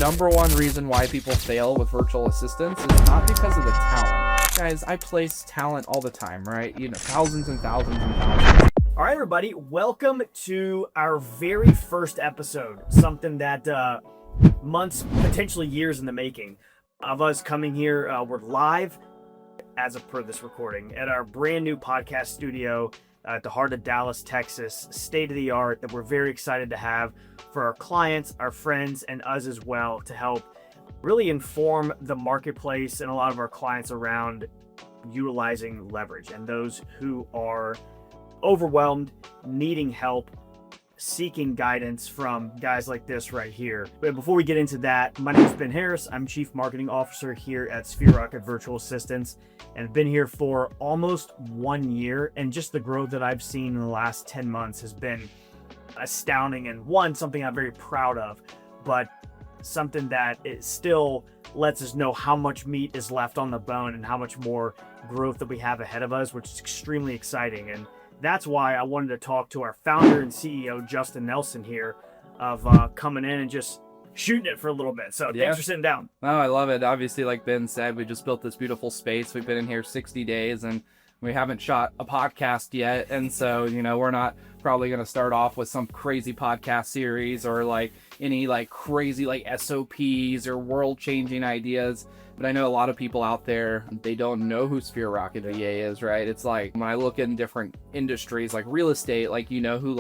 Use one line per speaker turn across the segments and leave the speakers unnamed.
number one reason why people fail with virtual assistants is not because of the talent. Guys, I place talent all the time, right? Thousands and thousands and thousands.
All right, everybody, welcome to our very first episode. Something that months, potentially years in the making of us coming here. We're live, as of per this recording, at our brand new podcast studio at the heart of Dallas, Texas, state of the art, that we're very excited to have for our clients, our friends, and us as well, to help really inform the marketplace and a lot of our clients around utilizing leverage, and those who are overwhelmed, needing help, seeking guidance from guys like this right here. But before we get into that, my name is Ben Harris. I'm Chief Marketing Officer here at Sphere Rocket Virtual Assistants, and I've been here for almost 1 year. And just the growth that I've seen in the last 10 months has been astounding, and something I'm very proud of, but something that it still lets us know how much meat is left on the bone and how much more growth that we have ahead of us, which is extremely exciting. And that's why I wanted to talk to our founder and CEO, Justin Nelson, here, of coming in and just shooting it for a little bit. So thanks for sitting down.
Oh, I love it. Obviously, like Ben said, we just built this beautiful space. We've been in here 60 days and we haven't shot a podcast yet. And so, we're not probably going to start off with some crazy podcast series or any crazy SOPs or world changing ideas. But I know a lot of people out there, they don't know who Sphere Rocket VA is, right? It's like when I look in different industries like real estate, who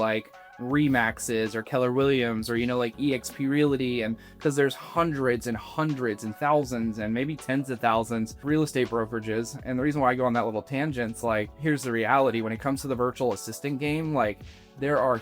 Remax is, or Keller Williams, or EXP Realty, and because there's hundreds and hundreds and thousands and maybe tens of thousands of real estate brokerages. And the reason why I go on that little tangent is here's the reality. When it comes to the virtual assistant game, there are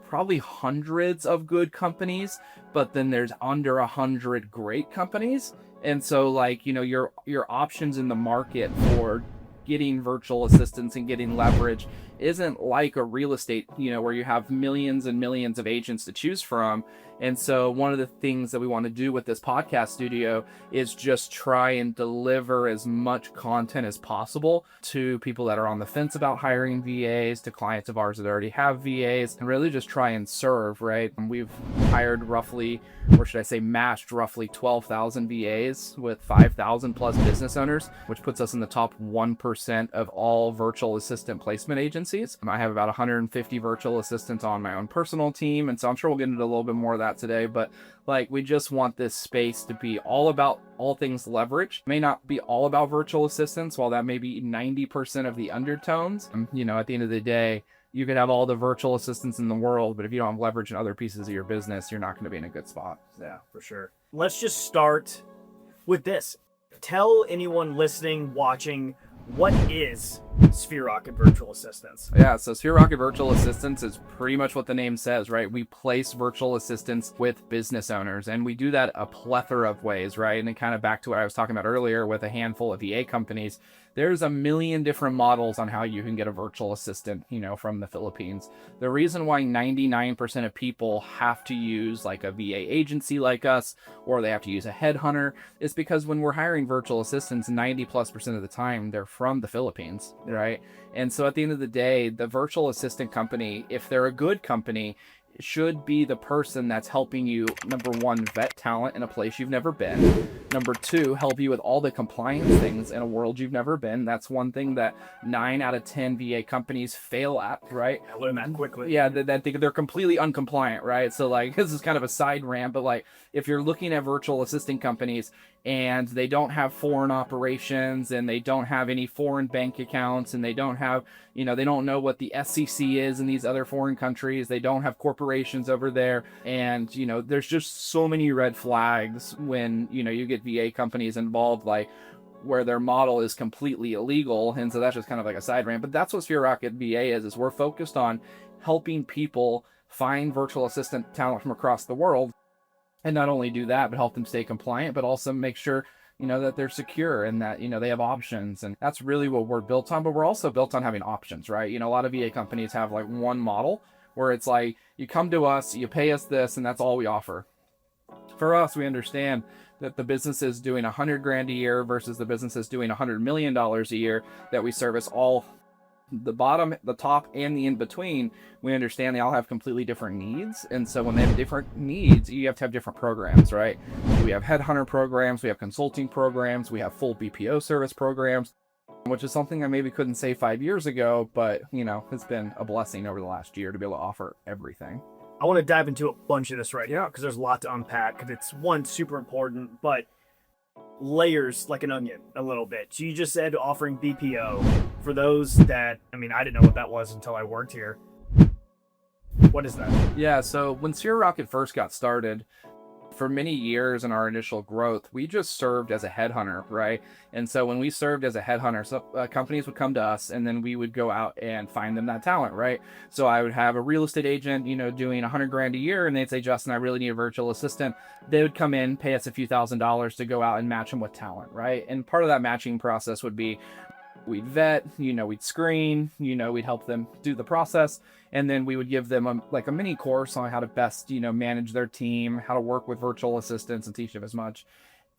probably hundreds of good companies, but then there's under 100 great companies. And so your options in the market for getting virtual assistants and getting leverage isn't like a real estate, where you have millions and millions of agents to choose from. And so one of the things that we want to do with this podcast studio is just try and deliver as much content as possible to people that are on the fence about hiring VAs, to clients of ours that already have VAs, and really just try and serve, right? And we've hired matched roughly 12,000 VAs with 5,000 plus business owners, which puts us in the top 1% of all virtual assistant placement agencies. I have about 150 virtual assistants on my own personal team. And so I'm sure we'll get into a little bit more of that today, but we just want this space to be all about all things leverage. It may not be all about virtual assistants, while that may be 90% of the undertones. At the end of the day, you could have all the virtual assistants in the world, but if you don't have leverage in other pieces of your business, you're not going to be in a good spot.
Yeah, for sure. Let's just start with this. Tell anyone listening, watching, what is Sphere Rocket Virtual Assistants?
Yeah, so Sphere Rocket Virtual Assistants is pretty much what the name says, right? We place virtual assistants with business owners, and we do that a plethora of ways, right? And then kind of back to what I was talking about earlier with a handful of VA companies, there's a million different models on how you can get a virtual assistant, from the Philippines. The reason why 99% of people have to use a VA agency like us, or they have to use a headhunter, is because when we're hiring virtual assistants, 90+% of the time, they're from the Philippines, right? And so at the end of the day, the virtual assistant company, if they're a good company, should be the person that's helping you, number one, vet talent in a place you've never been. Number two, help you with all the compliance things in a world you've never been. That's one thing that 9 out of 10 VA companies fail at, right?
I learned that quickly.
Yeah, they're completely uncompliant, right? So this is kind of a side rant, but if you're looking at virtual assistant companies and they don't have foreign operations and they don't have any foreign bank accounts and they don't have, they don't know what the SEC is in these other foreign countries, they don't have corporations over there, and there's just so many red flags when you get VA companies involved, where their model is completely illegal. And so that's just kind of a side rant, but that's what Sphere Rocket VA is we're focused on helping people find virtual assistant talent from across the world, and not only do that, but help them stay compliant, but also make sure that they're secure and that they have options. And that's really what we're built on. But we're also built on having options, right? A lot of VA companies have one model where it's you come to us, you pay us this, and that's all we offer. For us, we understand that the business is doing $100,000 a year versus the business is doing $100 million a year, that we service all the bottom, the top, and the in between, we understand they all have completely different needs. And so when they have different needs, you have to have different programs, right? We have headhunter programs, we have consulting programs, we have full BPO service programs, which is something I maybe couldn't say 5 years ago, but it's been a blessing over the last year to be able to offer everything.
I want to dive into a bunch of this right now because there's a lot to unpack, because it's one, super important, but layers like an onion a little bit. So you just said offering BPO. For those that, I didn't know what that was until I worked here. What is that?
Yeah, so when Sphere Rocket first got started, for many years in our initial growth, we just served as a headhunter, right? And so when we served as a headhunter, companies would come to us, and then we would go out and find them that talent, right? So I would have a real estate agent, doing $100,000 a year, and they'd say, Justin, I really need a virtual assistant. They would come in, pay us a few $1,000s to go out and match them with talent, right? And part of that matching process would be we'd vet, we'd screen, we'd help them do the process. And then we would give them a mini course on how to best, manage their team, how to work with virtual assistants, and teach them as much.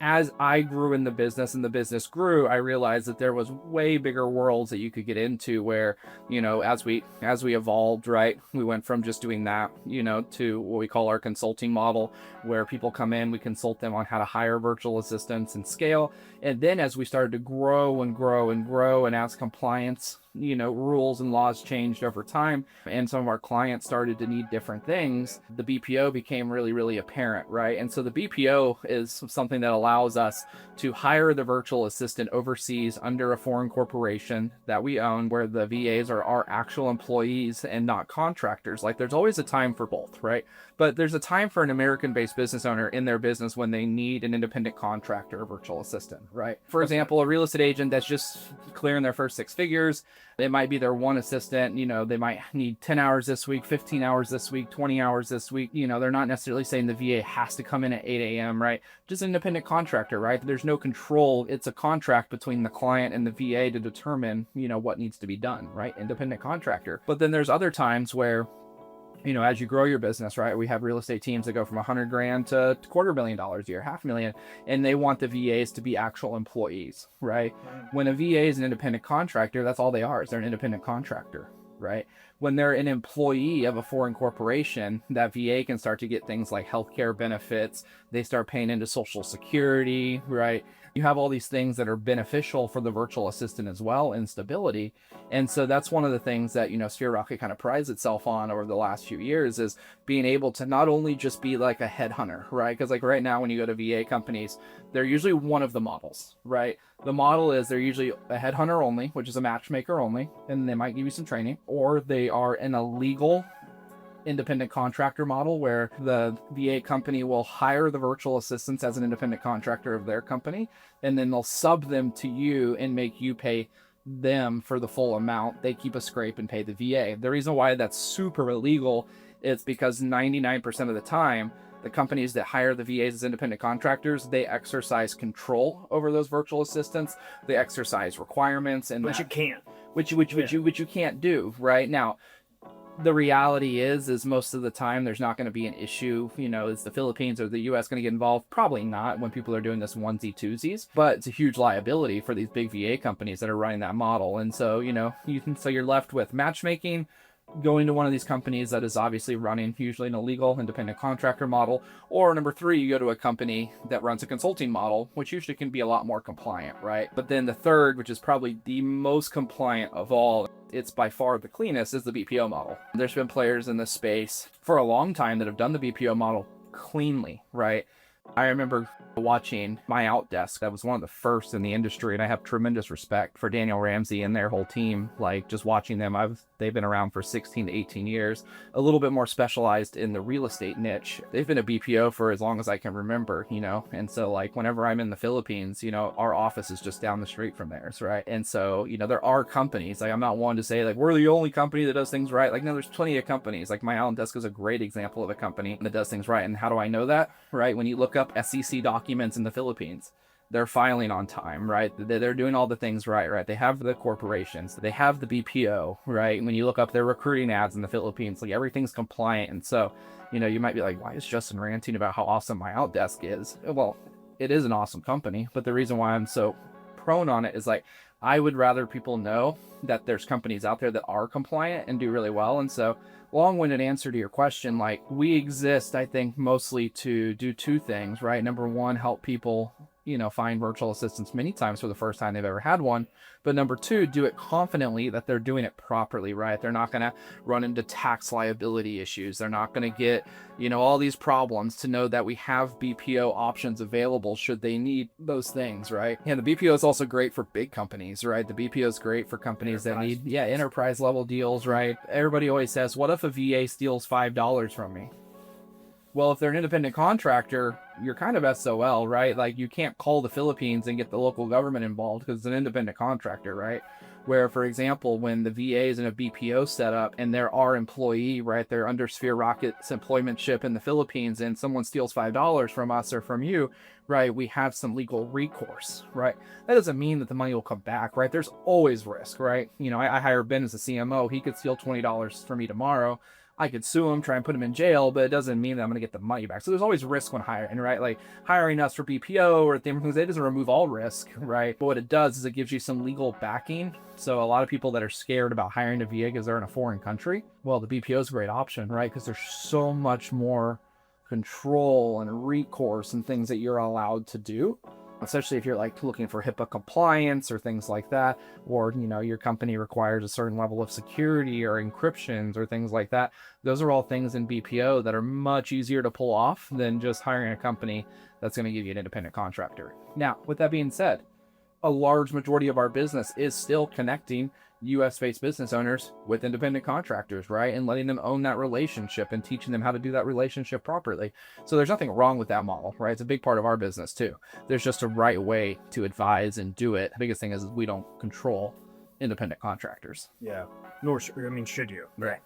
As I grew in the business and the business grew, I realized that there was way bigger worlds that you could get into where, as we evolved, right, we went from just doing that, to what we call our consulting model, where people come in, we consult them on how to hire virtual assistants and scale. And then as we started to grow and grow and grow, and as compliance, rules and laws changed over time, and some of our clients started to need different things, the BPO became really, really apparent, right? And so the BPO is something that allows us to hire the virtual assistant overseas under a foreign corporation that we own, where the VAs are our actual employees and not contractors. Like, there's always a time for both, right? But there's a time for an American-based business owner in their business when they need an independent contractor or virtual assistant, right? For example, a real estate agent that's just clearing their first 6 figures, it might be their one assistant, they might need 10 hours this week, 15 hours this week, 20 hours this week. They're not necessarily saying the VA has to come in at 8 a.m., right? Just an independent contractor, right? There's no control. It's a contract between the client and the VA to determine, what needs to be done, right? Independent contractor. But then there's other times where, as you grow your business, right, we have real estate teams that go from $100,000 to $250,000 a year, $500,000, and they want the VAs to be actual employees, right? When a VA is an independent contractor, that's all they are, is they're an independent contractor, right? When they're an employee of a foreign corporation, that VA can start to get things like healthcare benefits. They start paying into Social Security, right? You have all these things that are beneficial for the virtual assistant as well, and stability. And so that's one of the things that, Sphere Rocket kind of prides itself on over the last few years, is being able to not only just be like a headhunter, right? Because like right now, when you go to VA companies, they're usually one of the models, right? The model is they're usually a headhunter only, which is a matchmaker only, and they might give you some training, or they are in a legal independent contractor model where the VA company will hire the virtual assistants as an independent contractor of their company, and then they'll sub them to you and make you pay them for the full amount. They keep a scrape and pay the VA. The reason why that's super illegal is because 99% of the time, the companies that hire the VAs as independent contractors, they exercise control over those virtual assistants. They exercise requirements, and
Which you can't.
Which you can't do right now. The reality is most of the time there's not going to be an issue. Is the Philippines or the US going to get involved? Probably not, when people are doing this onesie twosies, but it's a huge liability for these big VA companies that are running that model. And so, so you're left with matchmaking, going to one of these companies that is obviously running usually an illegal independent contractor model, or number 3, you go to a company that runs a consulting model, which usually can be a lot more compliant, right? But then the third, which is probably the most compliant of all, it's by far the cleanest, is the BPO model. There's been players in this space for a long time that have done the BPO model cleanly, right? I remember watching My Outdesk. That was one of the first in the industry, and I have tremendous respect for Daniel Ramsey and their whole team. Like, just watching them, they've been around for 16 to 18 years, a little bit more specialized in the real estate niche. They've been a BPO for as long as I can remember, and so like whenever I'm in the Philippines, our office is just down the street from theirs, right? And so, there are companies, like I'm not one to say like we're the only company that does things right. Like, no, there's plenty of companies. Like My Outdesk is a great example of a company that does things right. And how do I know that? Right? When you look up SEC documents in the Philippines, they're filing on time, right? They're doing all the things right? They have the corporations, they have the BPO, right? When you look up their recruiting ads in the Philippines, like everything's compliant. And so, you might be like, why is Justin ranting about how awesome My Outdesk is? Well, it is an awesome company, but the reason why I'm so prone on it is like, I would rather people know that there's companies out there that are compliant and do really well. And so, long-winded answer to your question, like, we exist, I think, mostly to do two things, right? Number one, help people, find virtual assistants many times for the first time they've ever had one. But number two, do it confidently that they're doing it properly, right? They're not going to run into tax liability issues. They're not going to get, all these problems, to know that we have BPO options available should they need those things, right? And the BPO is also great for big companies, right? The BPO is great for companies that need, enterprise level deals, right? Everybody always says, what if a VA steals $5 from me? Well, if they're an independent contractor, you're kind of SOL, right? Like, you can't call the Philippines and get the local government involved because it's an independent contractor, right? Where, for example, when the VA is in a BPO setup and they're our employee, right? They're under Sphere Rocket's employmentship in the Philippines, and someone steals $5 from us or from you, right? We have some legal recourse, right? That doesn't mean that the money will come back, right? There's always risk, right? I hire Ben as a CMO. He could steal $20 from me tomorrow. I could sue him, try and put him in jail, but it doesn't mean that I'm going to get the money back. So there's always risk when hiring, right? Like, hiring us for BPO or things, it doesn't remove all risk, right? But what it does is it gives you some legal backing. So a lot of people that are scared about hiring a VA because they're in a foreign country, well, the BPO is a great option, right? Because there's so much more control and recourse and things that you're allowed to do. Especially if you're like looking for HIPAA compliance or things like that, or your company requires a certain level of security or encryptions or things like that. Those are all things in BPO that are much easier to pull off than just hiring a company that's going to give you an independent contractor. Now, with that being said, a large majority of our business is still connecting US-based business owners with independent contractors, right? And letting them own that relationship and teaching them how to do that relationship properly. So there's nothing wrong with that model, right? It's a big part of our business too. There's just a right way to advise and do it. The biggest thing is we don't control independent contractors.
Yeah, nor should you? Right.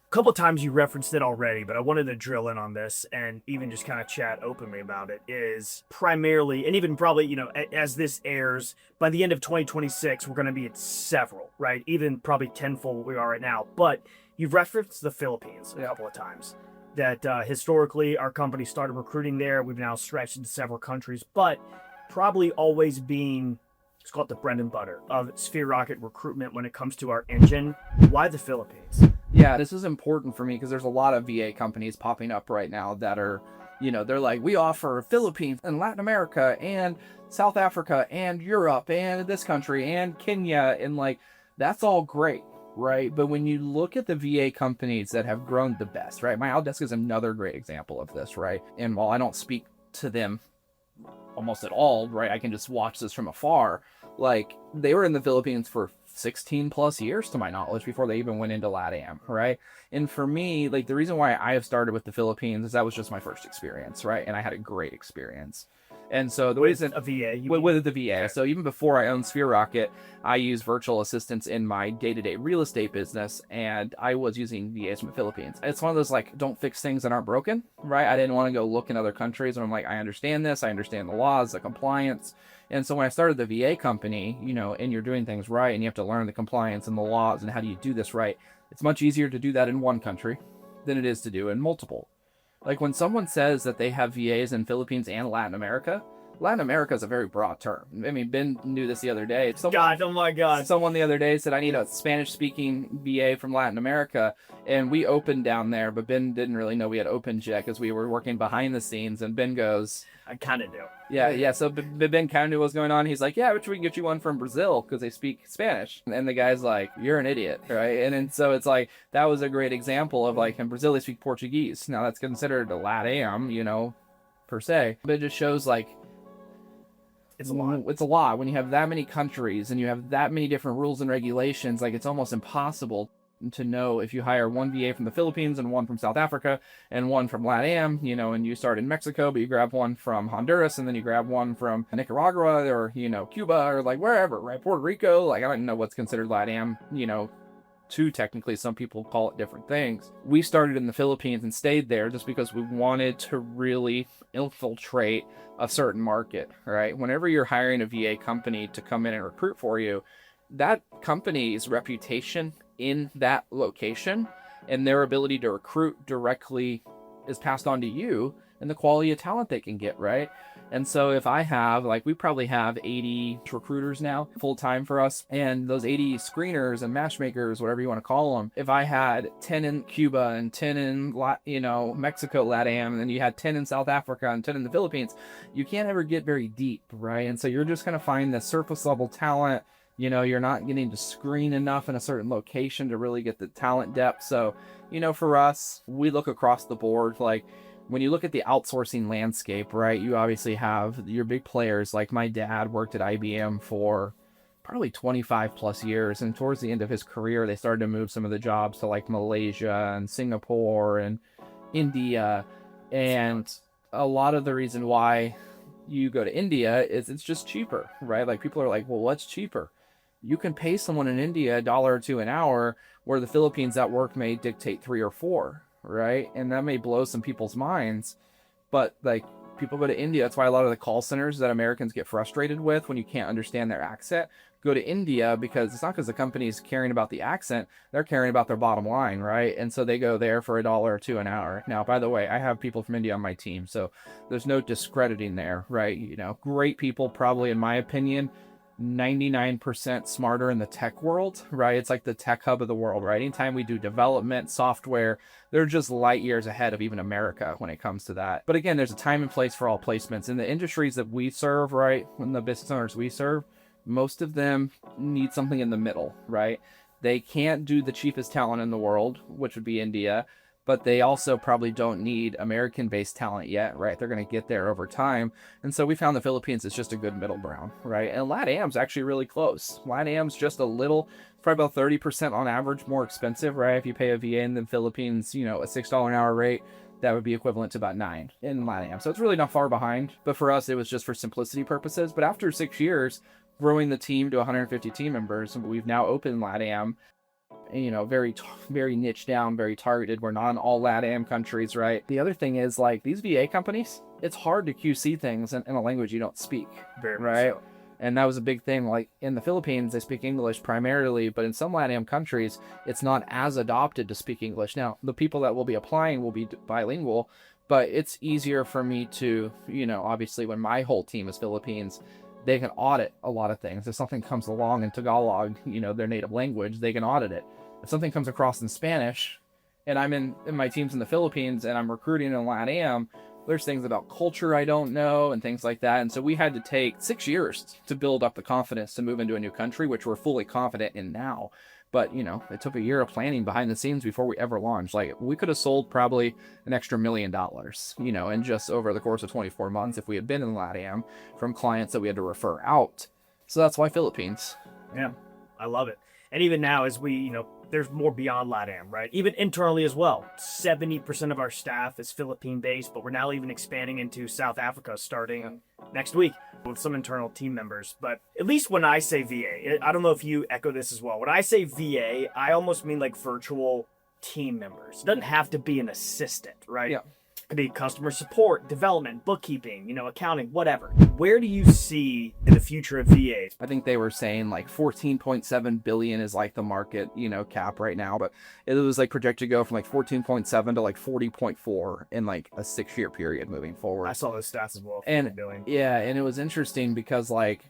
A couple of times you referenced it already, but I wanted to drill in on this and even just kind of chat openly about it. Is primarily, and even probably, as this airs, by the end of 2026, we're going to be at several, right? Even probably tenfold what we are right now. But you've referenced the Philippines a couple of times. That historically, our company started recruiting there. We've now stretched into several countries, but probably always being, it's called the bread and butter of Sphere Rocket recruitment when it comes to our engine. Why the Philippines?
Yeah, this is important for me because there's a lot of VA companies popping up right now that are, they're like, we offer Philippines and Latin America and South Africa and Europe and this country and Kenya. And like, that's all great, right? But when you look at the VA companies that have grown the best, right? My Outdesk is another great example of this, right? And while I don't speak to them almost at all, right? I can just watch this from afar. Like, they were in the Philippines for 16 plus years to my knowledge before they even went into LATAM, right? And for me, like, the reason why I have started with the Philippines is that was just my first experience, right? And I had a great experience. And so the reason
a VA,
with the VA. So even before I owned Sphere Rocket, I used virtual assistants in my day-to-day real estate business, and I was using VAs from the Philippines. It's one of those like, don't fix things that aren't broken, right? I didn't want to go look in other countries, and I'm like, I understand this, I understand the laws, the compliance. And so when I started the VA company, and you're doing things right, and you have to learn the compliance and the laws and how do you do this right, it's much easier to do that in one country than it is to do in multiple. Like, when someone says that they have VAs in Philippines and Latin America is a very broad term. I mean, Ben knew this the other day.
Oh my God.
Someone the other day said, I need a Spanish-speaking VA from Latin America. And we opened down there, but Ben didn't really know we had opened yet because we were working behind the scenes. And Ben goes,
I kind of do.
Yeah. So Ben kind of knew what was going on. He's like, yeah, but we can get you one from Brazil because they speak Spanish. And the guy's like, you're an idiot, right? And so it's like, that was a great example of like, in Brazil, they speak Portuguese. Now that's considered a LATAM, per se. But it just shows like,
it's a lot.
It's a lot. When you have that many countries and you have that many different rules and regulations, like, it's almost impossible to know if you hire one VA from the Philippines and one from South Africa and one from LATAM, and you start in Mexico, but you grab one from Honduras and then you grab one from Nicaragua or, Cuba or like wherever, right? Puerto Rico. Like, I don't know what's considered LATAM, too technically. Some people call it different things. We started in the Philippines and stayed there just because we wanted to really infiltrate a certain market, right? Whenever you're hiring a VA company to come in and recruit for you, that company's reputation in that location and their ability to recruit directly is passed on to you. And and the quality of talent they can get, right? And so if I have, like, we probably have 80 recruiters now full time for us, and those 80 screeners and matchmakers, whatever you want to call them, if I had 10 in Cuba and 10 in, Mexico, LATAM, and then you had 10 in South Africa and 10 in the Philippines, you can't ever get very deep, right? And so you're just going to find the surface level talent. You're not getting to screen enough in a certain location to really get the talent depth. So, for us, we look across the board. Like, when you look at the outsourcing landscape, right, you obviously have your big players. Like, my dad worked at IBM for probably 25 plus years, and towards the end of his career, they started to move some of the jobs to like Malaysia and Singapore and India. And a lot of the reason why you go to India is it's just cheaper, right? Like, people are like, well, what's cheaper? You can pay someone in India $1 or $2 an hour, where the Philippines that work may dictate 3 or 4, right? And that may blow some people's minds, but like, people go to India. That's why a lot of the call centers that Americans get frustrated with when you can't understand their accent go to India, because it's not because the company's caring about the accent, they're caring about their bottom line, right? And so they go there for $1 or $2 an hour. Now, by the way, I have people from India on my team, so there's no discrediting there, right? Great people, probably, in my opinion, 99% smarter in the tech world, right? It's like the tech hub of the world, right? Anytime we do development, software, they're just light years ahead of even America when it comes to that. But again, there's a time and place for all placements. In the industries that we serve, right, when the business owners we serve, most of them need something in the middle, right? They can't do the cheapest talent in the world, which would be India, but they also probably don't need American-based talent yet, right? They're going to get there over time. And so we found the Philippines is just a good middle ground, right? And LATAM's actually really close. LATAM's just a little, probably about 30% on average more expensive, right? If you pay a VA in the Philippines, a $6 an hour rate, that would be equivalent to about $9 in LATAM. So it's really not far behind. But for us, it was just for simplicity purposes. But after 6 years, growing the team to 150 team members, we've now opened LATAM, very niche down, very targeted. We're not in all LATAM countries, right? The other thing is, like, these VA companies, it's hard to QC things in a language you don't speak,
Very much
right?
so.
And that was a big thing. Like, in the Philippines, they speak English primarily, but in some LATAM countries, it's not as adopted to speak English. Now, the people that will be applying will be bilingual, but it's easier for me to, obviously, when my whole team is Philippines, they can audit a lot of things. If something comes along in Tagalog, their native language, they can audit it. If something comes across in Spanish, and I'm in my team's in the Philippines and I'm recruiting in LATAM, there's things about culture I don't know and things like that. And so we had to take 6 years to build up the confidence to move into a new country, which we're fully confident in now. But, it took a year of planning behind the scenes before we ever launched. Like, we could have sold probably an extra $1 million, in just over the course of 24 months if we had been in LATAM, from clients that we had to refer out. So that's why Philippines.
Yeah, I love it. And even now, as we, there's more beyond LATAM, right? Even internally as well. 70% of our staff is Philippine-based, but we're now even expanding into South Africa starting next week with some internal team members. But at least when I say VA, I don't know if you echo this as well. When I say VA, I almost mean like virtual team members. It doesn't have to be an assistant, right?
Yeah.
It could be customer support, development, bookkeeping, accounting, whatever. Where do you see in the future of VAs?
I think they were saying like 14.7 billion is like the market, cap right now, but it was like projected to go from like 14.7 to like 40.4 in like a 6-year period moving forward.
I saw those stats as well.
And yeah, and it was interesting because, like,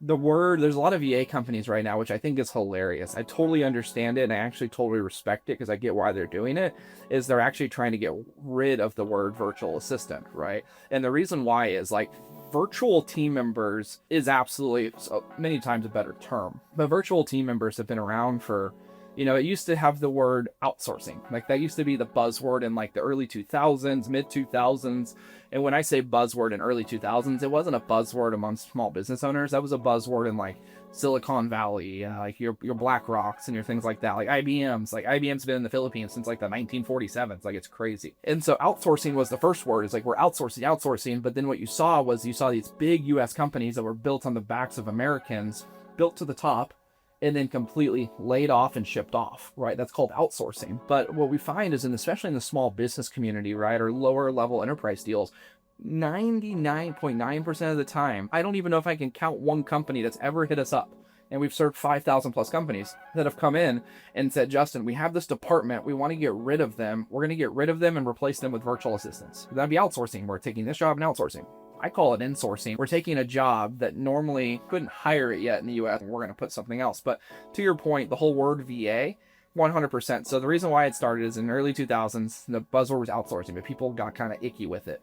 there's a lot of VA companies right now, which I think is hilarious. I totally understand it, and I actually totally respect it because I get why they're doing it, is they're actually trying to get rid of the word virtual assistant, right? And the reason why is, like, virtual team members is absolutely so many times a better term. But virtual team members have been around for, it used to have the word outsourcing. Like, that used to be the buzzword in like the early 2000s, mid 2000s. And when I say buzzword in early 2000s, it wasn't a buzzword amongst small business owners. That was a buzzword in like Silicon Valley, like your Black Rocks and your things like that, like IBM's. Like, IBM's been in the Philippines since like the 1947s. Like, it's crazy. And so outsourcing was the first word. It's like, we're outsourcing. But then what you saw these big US companies that were built on the backs of Americans, built to the top, and then completely laid off and shipped off, right? That's called outsourcing. But what we find is, especially in the small business community, right, or lower level enterprise deals, 99.9% of the time, I don't even know if I can count one company that's ever hit us up And we've served 5,000 plus companies that have come in and said, Justin, we have this department. We want to get rid of them. We're going to get rid of them and replace them with virtual assistants. That'd be outsourcing. We're taking this job and outsourcing. I call it insourcing. We're taking a job that normally couldn't hire it yet in the US, and we're going to put something else. But to your point, the whole word VA, 100%. So the reason why it started is in the early 2000s, the buzzword was outsourcing, but people got kind of icky with it.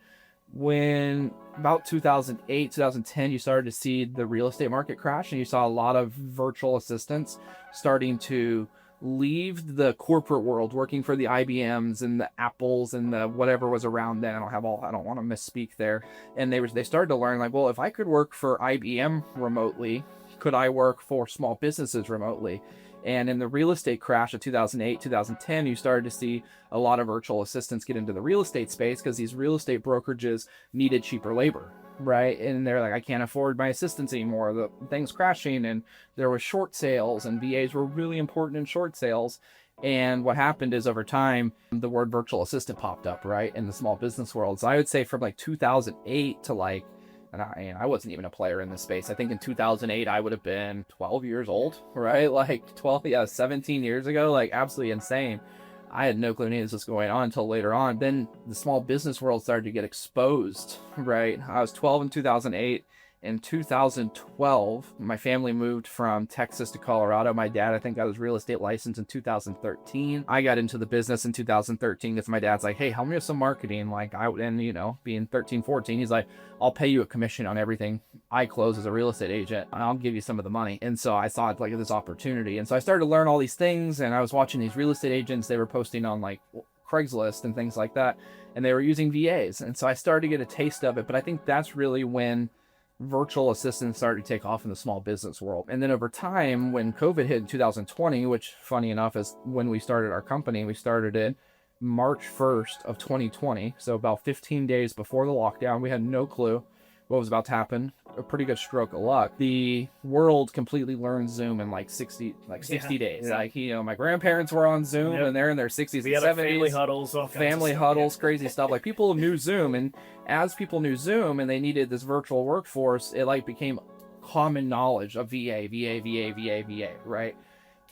When about 2008, 2010, you started to see the real estate market crash, and you saw a lot of virtual assistants starting to leave the corporate world, working for the IBMs and the Apples and the whatever was around then. I don't want to misspeak there. And they started to learn, like, well, if I could work for IBM remotely, could I work for small businesses remotely? And in the real estate crash of 2008, 2010, you started to see a lot of virtual assistants get into the real estate space because these real estate brokerages needed cheaper labor, right? And they're like, I can't afford my assistants anymore. The thing's crashing, and there was short sales, and VAs were really important in short sales. And what happened is over time, the word virtual assistant popped up, right, in the small business world. So I would say from like 2008 to like, and I wasn't even a player in this space. I think in 2008, I would have been 12 years old, right? Like 17 years ago, like absolutely insane. I had no clue any of this was going on until later on. Then the small business world started to get exposed, right? I was 12 in 2008. In 2012, my family moved from Texas to Colorado. My dad, I think, got his real estate license in 2013. I got into the business in 2013 because my dad's like, hey, help me with some marketing. Being 13, 14, he's like, I'll pay you a commission on everything I close as a real estate agent. I'll give you some of the money. And so I saw it like this opportunity. And so I started to learn all these things, and I was watching these real estate agents. They were posting on like Craigslist and things like that, and they were using VAs. And so I started to get a taste of it. But I think that's really when virtual assistants started to take off in the small business world. And then over time, when COVID hit in 2020, which funny enough is when we started our company, we started it March 1st of 2020. So about 15 days before the lockdown, we had no clue what was about to happen. A pretty good stroke of luck. The world completely learned Zoom in like 60 days. Yeah. Like, my grandparents were on Zoom, and they're in their 60s
we
and 70s.
Family
huddles, crazy stuff. Like, people knew Zoom, and as people knew Zoom and they needed this virtual workforce, it like became common knowledge of VA, right?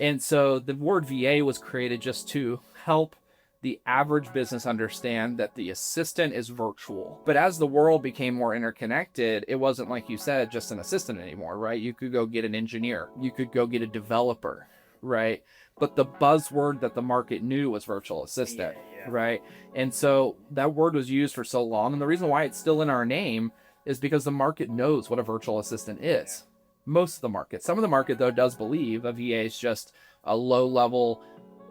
And so the word VA was created just to help the average business understand that the assistant is virtual. But as the world became more interconnected, it wasn't, like you said, just an assistant anymore, right? You could go get an engineer, you could go get a developer, right? But the buzzword that the market knew was virtual assistant, right? And so that word was used for so long. And the reason why it's still in our name is because the market knows what a virtual assistant is. Most of the market. Some of the market, though, does believe a VA is just a low-level,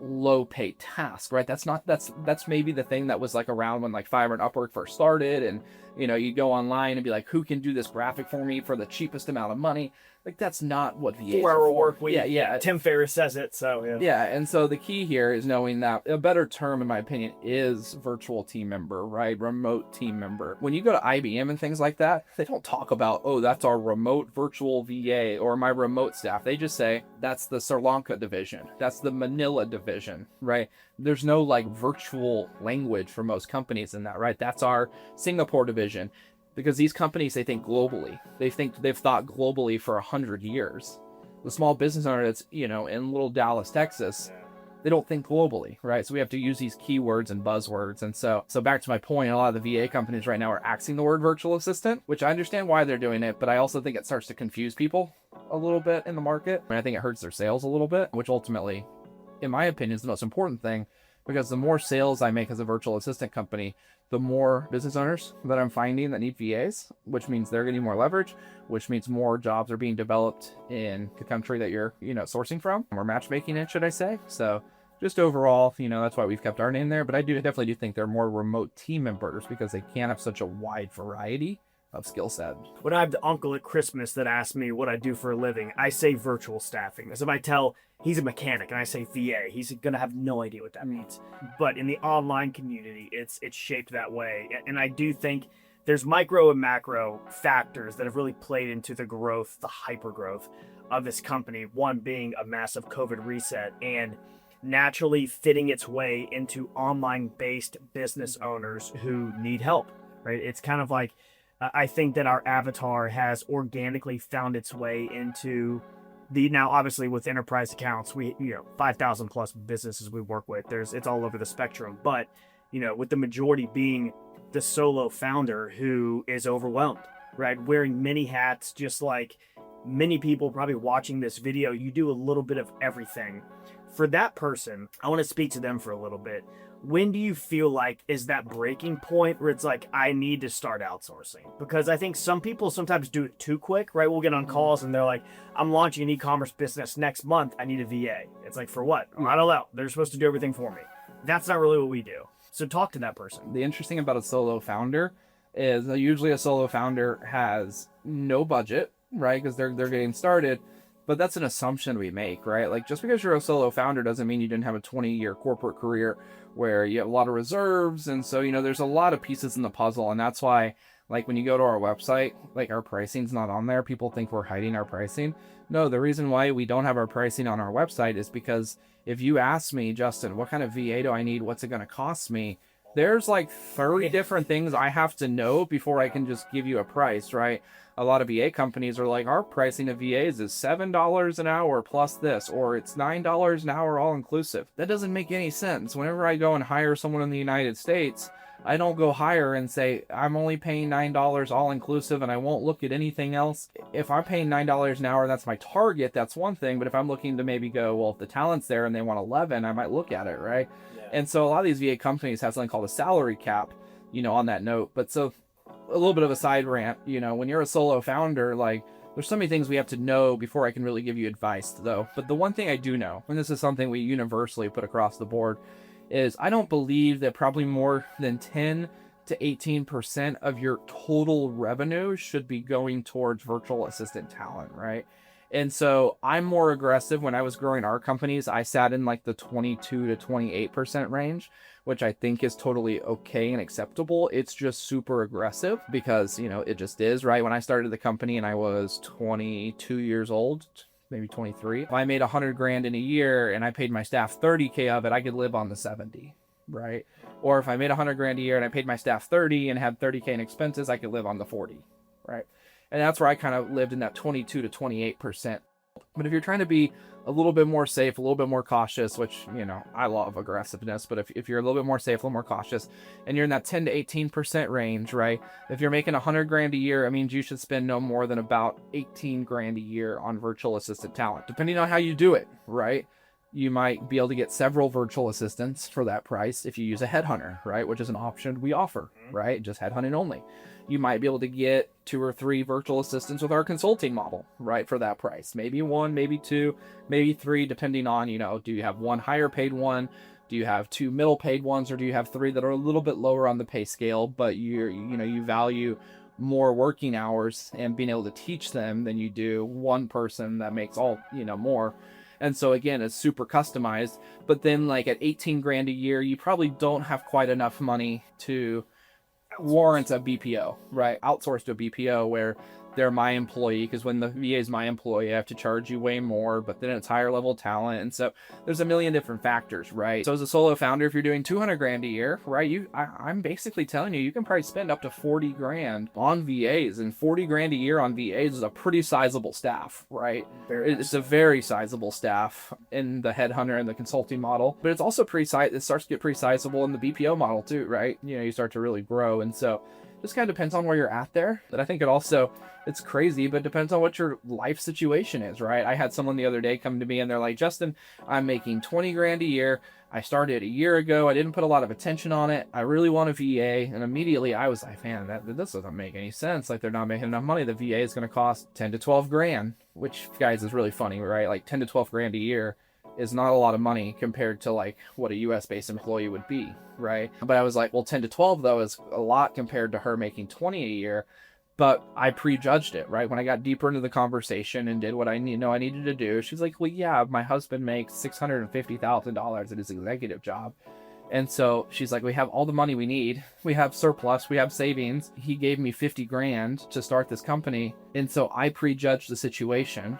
low-paid task, right? That's maybe the thing that was like around when like Fiverr and Upwork first started, and you go online and be like, who can do this graphic for me for the cheapest amount of money? Like, that's not what VA is.
4-hour work week.
Yeah.
Tim Ferriss says it, so yeah.
Yeah, and so the key here is knowing that a better term, in my opinion, is virtual team member, right? Remote team member. When you go to IBM and things like that, they don't talk about, oh, that's our remote virtual VA or my remote staff. They just say, that's the Sri Lanka division. That's the Manila division, right? There's no like virtual language for most companies in that, right? That's our Singapore division. Because these companies, they think globally. They've thought globally for 100 years. The small business owner that's, in little Dallas, Texas, they don't think globally, right? So we have to use these keywords and buzzwords. And so back to my point, a lot of the VA companies right now are axing the word virtual assistant, which I understand why they're doing it, but I also think it starts to confuse people a little bit in the market. And I think it hurts their sales a little bit, which ultimately, in my opinion, is the most important thing, because the more sales I make as a virtual assistant company, the more business owners that I'm finding that need VAs, which means they're getting more leverage, which means more jobs are being developed in the country that you're, sourcing from, or matchmaking it, should I say. So just overall, that's why we've kept our name there. But I definitely do think they're more remote team members because they can have such a wide variety of skill set.
When I have the uncle at Christmas that asks me what I do for a living, I say virtual staffing. As if I tell he's a mechanic and I say VA, he's gonna have no idea what that means. But in the online community, it's shaped that way. And I do think there's micro and macro factors that have really played into the growth, the hyper growth of this company. One being a massive COVID reset and naturally fitting its way into online-based business owners who need help, right? It's kind of like, I think that our avatar has organically found its way into Now obviously with enterprise accounts, we 5,000 plus businesses we work with. It's all over the spectrum, but with the majority being the solo founder who is overwhelmed, right? Wearing many hats, just like many people probably watching this video, you do a little bit of everything. For that person, I want to speak to them for a little bit. When do you feel like is that breaking point where it's like, I need to start outsourcing? Because I think some people sometimes do it too quick, right? We'll get on calls and they're like, I'm launching an e-commerce business next month. I need a VA. It's like, for what? I don't know. They're supposed to do everything for me. That's not really what we do. So talk to that person.
The interesting about a solo founder is usually a solo founder has no budget, right? Because they're getting started. But that's an assumption we make, right? Like, just because you're a solo founder doesn't mean you didn't have a 20-year corporate career where you have a lot of reserves. And so, there's a lot of pieces in the puzzle. And that's why, like, when you go to our website, like, our pricing's not on there. People think we're hiding our pricing. No, the reason why we don't have our pricing on our website is because if you ask me, Justin, what kind of VA do I need? What's it going to cost me? There's like 30 different things I have to know before I can just give you a price, right? A lot of VA companies are like, our pricing of VAs is $7 an hour plus this, or it's $9 an hour all inclusive. That doesn't make any sense. Whenever I go and hire someone in the United States, I don't go hire and say, I'm only paying $9 all inclusive and I won't look at anything else. If I'm paying $9 an hour, that's my target, that's one thing. But if I'm looking to maybe go, well, if the talent's there and they want 11, I might look at it, right? Yeah. And so a lot of these VA companies have something called a salary cap, on that note. But so a little bit of a side rant, when you're a solo founder, like, there's so many things we have to know before I can really give you advice, though. But the one thing I do know, and this is something we universally put across the board, is I don't believe that probably more than 10 to 18% of your total revenue should be going towards virtual assistant talent, right? And so I'm more aggressive. When I was growing our companies, I sat in like the 22 to 28% range, which I think is totally okay and acceptable. It's just super aggressive because, it just is, right? When I started the company and I was 22 years old, maybe 23. If I made 100 grand in a year and I paid my staff 30K of it, I could live on the 70, right? Or if I made 100 grand a year and I paid my staff 30 and had 30K in expenses, I could live on the 40, right? And that's where I kind of lived in that 22 to 28%. But if you're trying to be a little bit more safe, a little bit more cautious, which, I love aggressiveness, but if you're a little bit more safe, a little more cautious, and you're in that 10 to 18% range, right? If you're making 100 grand a year, it means you should spend no more than about 18 grand a year on virtual assistant talent, depending on how you do it, right? You might be able to get several virtual assistants for that price if you use a headhunter, right? Which is an option we offer, right? Just headhunting only. You might be able to get 2 or 3 virtual assistants with our consulting model, right? For that price, maybe 1, maybe 2, maybe 3, depending on, do you have 1 higher paid one? Do you have 2 middle paid ones, or do you have 3 that are a little bit lower on the pay scale, but you value more working hours and being able to teach them than you do one person that makes all, more. And so again, it's super customized, but then like at 18 grand a year, you probably don't have quite enough money to warrant a BPO, right? Outsource to a BPO where they're my employee, because when the VA is my employee, I have to charge you way more, but then it's higher level talent. And so there's a million different factors, right? So as a solo founder, if you're doing 200 grand a year, right, I'm basically telling you can probably spend up to 40 grand on VAs, and 40 grand a year on VAs is a pretty sizable staff, right? It's a very sizable staff in the headhunter and the consulting model, but it's also it starts to get pretty sizable in the BPO model too, right? You start to really grow. And so just kind of depends on where you're at there. But I think it's crazy, but it depends on what your life situation is, right? I had someone the other day come to me and they're like, Justin, I'm making 20 grand a year. I started a year ago. I didn't put a lot of attention on it. I really want a VA. And immediately I was like, man, this doesn't make any sense. Like, they're not making enough money. The VA is going to cost 10 to 12 grand, which, guys, is really funny, right? Like 10 to 12 grand a year is not a lot of money compared to like what a US based employee would be, right? But I was like, well, 10 to 12 though is a lot compared to her making 20 a year. But I prejudged it, right? When I got deeper into the conversation and did what I needed to do, she's like, well, yeah, my husband makes $650,000 at his executive job. And so she's like, we have all the money we need. We have surplus, we have savings. He gave me 50 grand to start this company. And so I prejudged the situation,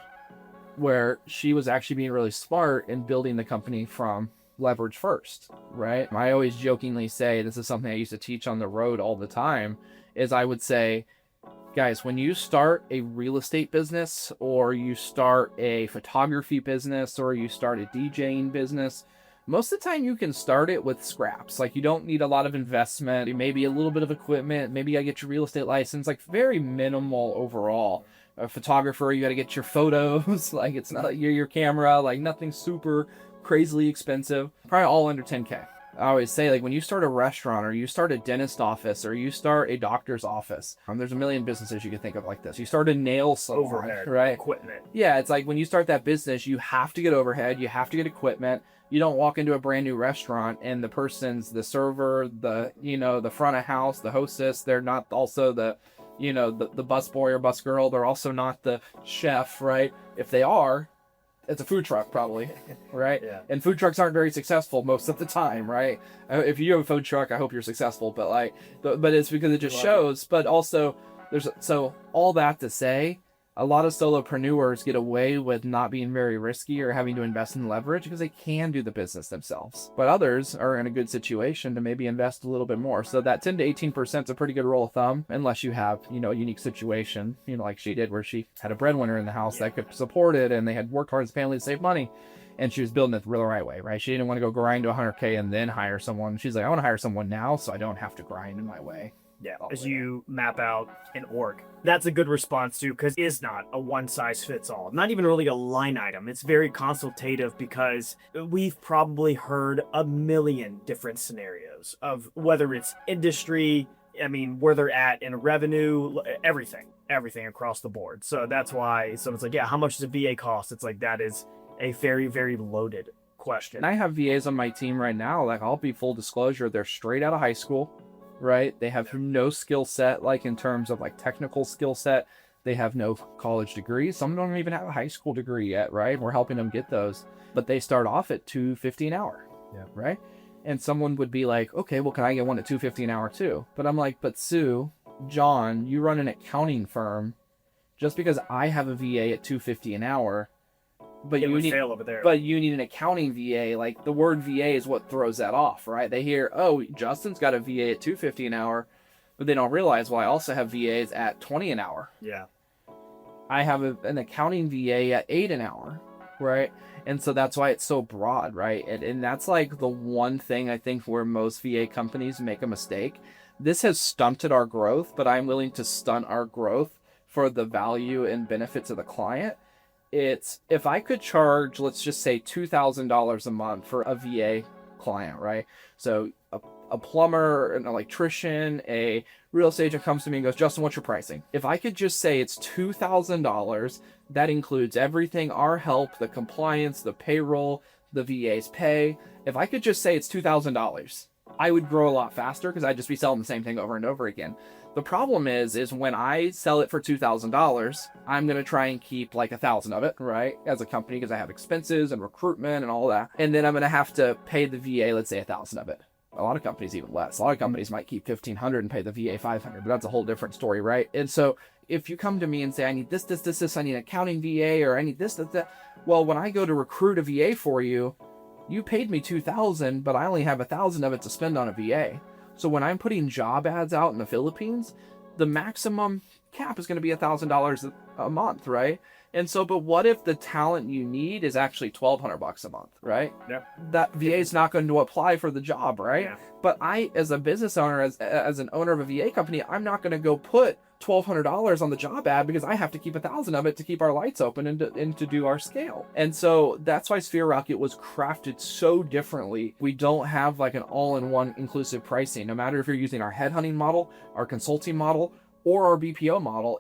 where she was actually being really smart in building the company from leverage first, right? I always jokingly say, this is something I used to teach on the road all the time, is I would say, Guys, when you start a real estate business, or you start a photography business, or you start a DJing business, most of the time you can start it with scraps. Like, you don't need a lot of investment, maybe a little bit of equipment, maybe you gotta get your real estate license, like very minimal overall. A photographer, you gotta get your photos, like it's not like your camera, like nothing super crazily expensive, probably all under 10K. I always say, like, when you start a restaurant, or you start a dentist office, or you start a doctor's office, there's a million businesses you can think of like this. You start a nail salon,
Overhead,
right?
equipment.
Yeah, it's like when you start that business, you have to get overhead, you have to get equipment. You don't walk into a brand new restaurant and the person's the server, the front of house, the hostess, they're not also the busboy or busgirl, they're also not the chef, right? If they are, it's a food truck probably, right?
Yeah.
And food trucks aren't very successful most of the time, right? If you have a food truck, I hope you're successful, but it's because it just shows. But also, so all that to say, a lot of solopreneurs get away with not being very risky or having to invest in leverage because they can do the business themselves. But others are in a good situation to maybe invest a little bit more. So that 10 to 18% is a pretty good rule of thumb, unless you have, a unique situation, like she did, where she had a breadwinner in the house that could support it, and they had worked hard as a family to save money. And she was building it the right way, right? She didn't want to go grind to 100K and then hire someone. She's like, I want to hire someone now so I don't have to grind in my way.
Yeah, as you map out an org. That's a good response too, because it is not a one-size-fits-all. Not even really a line item. It's very consultative, because we've probably heard a million different scenarios of whether it's industry, where they're at in revenue, everything across the board. So that's why someone's like, yeah, how much does a VA cost? It's like, that is a very, very loaded question.
And I have VAs on my team right now, like, I'll be full disclosure, they're straight out of high school. Right? They have no skill set, like in terms of like technical skill set. They have no college degree. Some don't even have a high school degree yet, right? We're helping them get those, but they start off at $250 an hour.
Yeah.
Right? And someone would be like, okay, well, can I get one at $250 an hour too? But I'm like, but Sue, John, you run an accounting firm. Just because I have a VA at $250 an hour, but you need an accounting VA. Like, the word VA is what throws that off, right? They hear, oh, Justin's got a VA at $250 an hour, but they don't realize, well, I also have VAs at $20 an hour.
Yeah.
I have an accounting VA at $8 an hour, right? And so that's why it's so broad, right? And that's like the one thing I think where most VA companies make a mistake. This has stunted our growth, but I'm willing to stunt our growth for the value and benefits of the client. It's, if I could charge, let's just say $2,000 a month for a VA client, right? So a plumber, an electrician, a real estate agent comes to me and goes, Justin, what's your pricing? If I could just say it's $2,000, that includes everything, our help, the compliance, the payroll, the VA's pay. If I could just say it's $2,000, I would grow a lot faster, because I'd just be selling the same thing over and over again. The problem is when I sell it for $2,000, I'm going to try and keep like 1,000 of it, right? As a company, because I have expenses and recruitment and all that. And then I'm going to have to pay the VA, let's say 1,000 of it. A lot of companies even less. A lot of companies might keep 1,500 and pay the VA 500, but that's a whole different story, right? And so if you come to me and say, I need this, I need an accounting VA, or I need this, that. Well, when I go to recruit a VA for you, you paid me $2,000, but I only have 1,000 of it to spend on a VA. So when I'm putting job ads out in the Philippines, the maximum cap is going to be $1,000 a month, right? And so, but what if the talent you need is actually $1,200 a month, right?
Yeah.
That VA is not going to apply for the job, right?
Yeah.
But I, as a business owner, as an owner of a VA company, I'm not going to go put $1,200 on the job ad, because I have to keep 1,000 of it to keep our lights open and to do our scale. And so that's why Sphere Rocket was crafted so differently. We don't have like an all-in-one inclusive pricing. No matter if you're using our headhunting model, our consulting model, or our BPO model,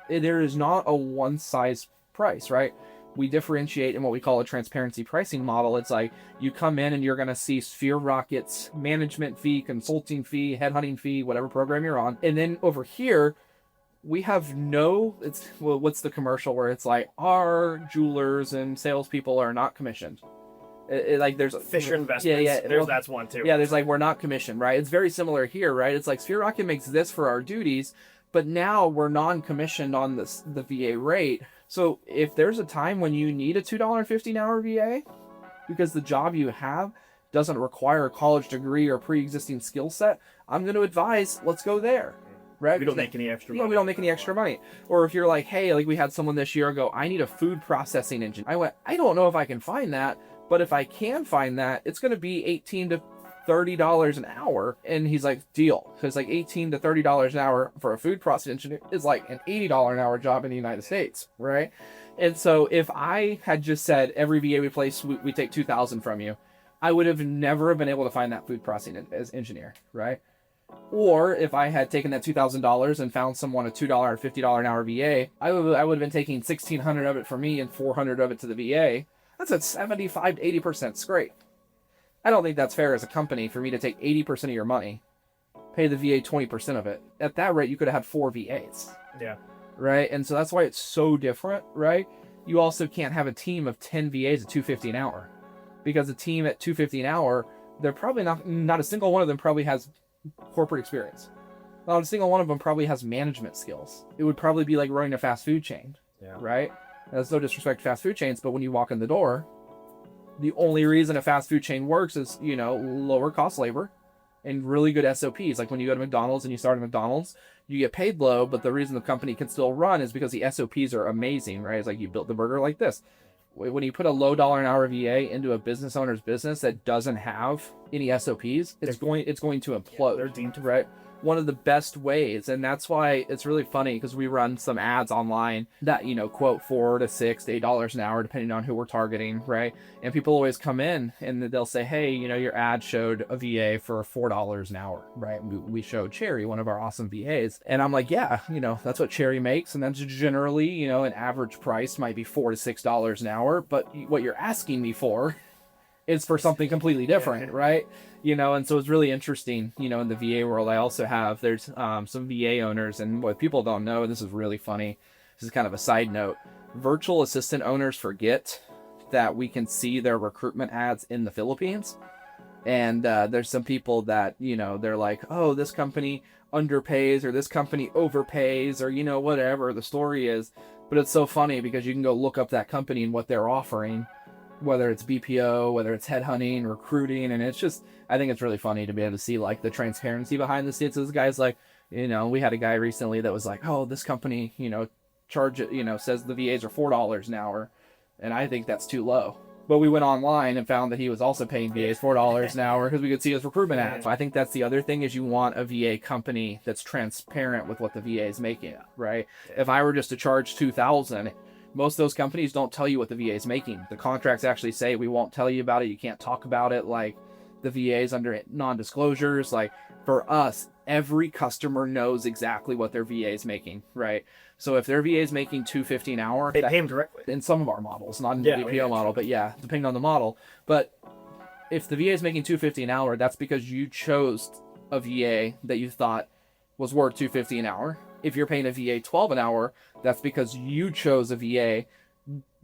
there is not a one size price, right? We differentiate in what we call a transparency pricing model. It's like you come in and you're going to see Sphere Rocket's management fee, consulting fee, headhunting fee, whatever program you're on. And then over here, we have what's the commercial where it's like, our jewelers and salespeople are not commissioned. Like there's
Fisher Investments. That's one too.
Yeah, there's like, we're not commissioned, right? It's very similar here, right? It's like Sphere Rocket makes this for our duties, but now we're non-commissioned on the VA rate. So if there's a time when you need a $2.50 an hour VA because the job you have doesn't require a college degree or pre-existing skill set, I'm going to advise, let's go there. right?
We don't make any extra money.
We don't make any extra money. Or if you're like, hey, like we had someone this year go, I need a food processing engineer. I went, I don't know if I can find that, but if I can find that, it's going to be $18 to $30 an hour. And he's like, deal. Because like $18 to $30 an hour for a food processing engineer is like an $80 an hour job in the United States, right? And so if I had just said every VA we place, we take $2,000 from you, I would have never been able to find that food processing as engineer, right? Or if I had taken that $2,000 and found someone a $2 or $50 an hour VA, I would have been taking $1,600 of it for me and $400 of it to the VA. That's a 75 to 80% scrape. I don't think that's fair as a company for me to take 80% of your money, pay the VA 20% of it. At that rate, you could have had 4 VAs.
Yeah.
Right? And so that's why it's so different, right? You also can't have a team of 10 VAs at $250 an hour, because a team at $250 an hour, they're probably not a single one of them probably has corporate experience. Not a single one of them probably has management skills. It would probably be like running a fast food chain, right? That's no disrespect to fast food chains, but when you walk in the door, the only reason a fast food chain works is, lower cost labor and really good SOPs. Like when you go to McDonald's and you start at McDonald's, you get paid low, but the reason the company can still run is because the SOPs are amazing, right? It's like you built the burger like this. When you put a low dollar an hour VA into a business owner's business that doesn't have any SOPs, it's going to implode.
They're deemed to,
right? One of the best ways, and that's why it's really funny because we run some ads online that quote $4 to $6 to $8 an hour depending on who we're targeting, right? And people always come in and they'll say, hey, your ad showed a VA for $4 an hour, right? We showed Cherry, one of our awesome VAs, and I'm like, yeah, that's what Cherry makes, and that's generally an average price might be $4 to $6 an hour, but what you're asking me for is for something completely different, right? And so it's really interesting, in the VA world. I also have, there's some VA owners, and what people don't know, this is really funny, this is kind of a side note, virtual assistant owners forget that we can see their recruitment ads in the Philippines. And there's some people that, they're like, oh, this company underpays, or this company overpays, or, whatever the story is. But it's so funny because you can go look up that company and what they're offering, whether it's BPO, whether it's headhunting, recruiting, and it's just, I think it's really funny to be able to see like the transparency behind the scenes. So this guy's like, we had a guy recently that was like, oh, this company, charge it, says the VAs are $4 an hour, and I think that's too low. But we went online and found that he was also paying VAs $4 an hour because we could see his recruitment ads. So I think that's the other thing, is you want a VA company that's transparent with what the VA is making, right? If I were just to charge $2,000, most of those companies don't tell you what the VA is making. The contracts actually say we won't tell you about it. You can't talk about it. Like the VA is under non-disclosures. Like for us, every customer knows exactly what their VA is making, right? So if their VA is making $250 an hour,
they pay them directly.
In some of our models, not in the BPO model, but depending on the model. But if the VA is making $250 an hour, that's because you chose a VA that you thought was worth $250 an hour. If you're paying a VA $12 an hour, that's because you chose a VA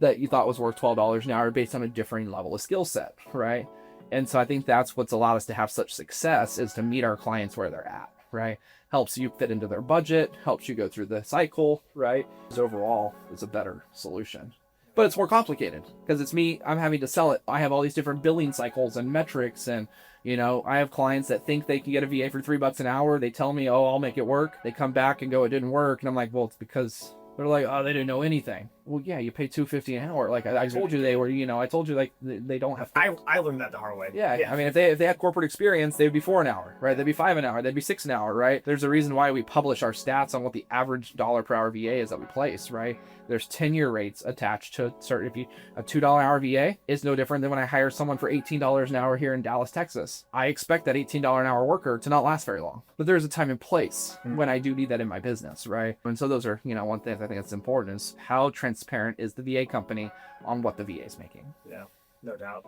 that you thought was worth $12 an hour based on a differing level of skill set, right? And so I think that's what's allowed us to have such success, is to meet our clients where they're at, right? Helps you fit into their budget, helps you go through the cycle, right? Overall, it's a better solution. But it's more complicated because it's me, I'm having to sell it. I have all these different billing cycles and metrics, and I have clients that think they can get a VA for $3 an hour. They tell me, oh, I'll make it work. They come back and go, it didn't work. And I'm like, well, it's because they're like, oh, they didn't know anything. Well, yeah, you pay $250 an hour. Like I told you they were, I told you like they don't have.
I learned that the hard way.
Yeah. I mean, if they had corporate experience, they'd be $4 an hour, right? They'd be $5 an hour. They'd be $6 an hour, right? There's a reason why we publish our stats on what the average dollar per hour VA is that we place, right? There's tenure rates attached to certain. If a $2 an hour VA is no different than when I hire someone for $18 an hour here in Dallas, Texas. I expect that $18 an hour worker to not last very long. But there's a time and place when I do need that in my business, right? And so those are, one thing I think that's important, is how transparent is the VA company on what the VA is making.
Yeah, no doubt.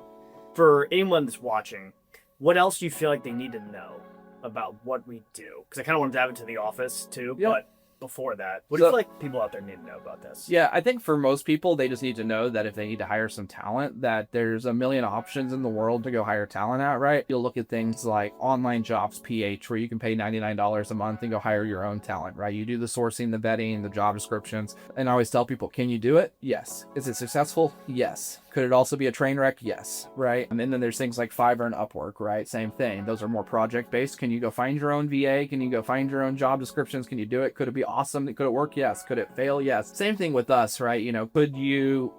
For anyone that's watching, what else do you feel like they need to know about what we do? Because I kind of want to dive into the office too, but before that. What do you feel like people out there need to know about this?
Yeah, I think for most people, they just need to know that if they need to hire some talent, that there's a million options in the world to go hire talent at, right? You'll look at things like online jobs, PH, where you can pay $99 a month and go hire your own talent, right? You do the sourcing, the vetting, the job descriptions. And I always tell people, can you do it? Yes. Is it successful? Yes. Could it also be a train wreck? Yes. Right. And then there's things like Fiverr and Upwork, right? Same thing. Those are more project based. Can you go find your own VA? Can you go find your own job descriptions? Can you do it? Could it be awesome? Could it work? Yes. Could it fail? Yes. Same thing with us, right? Could you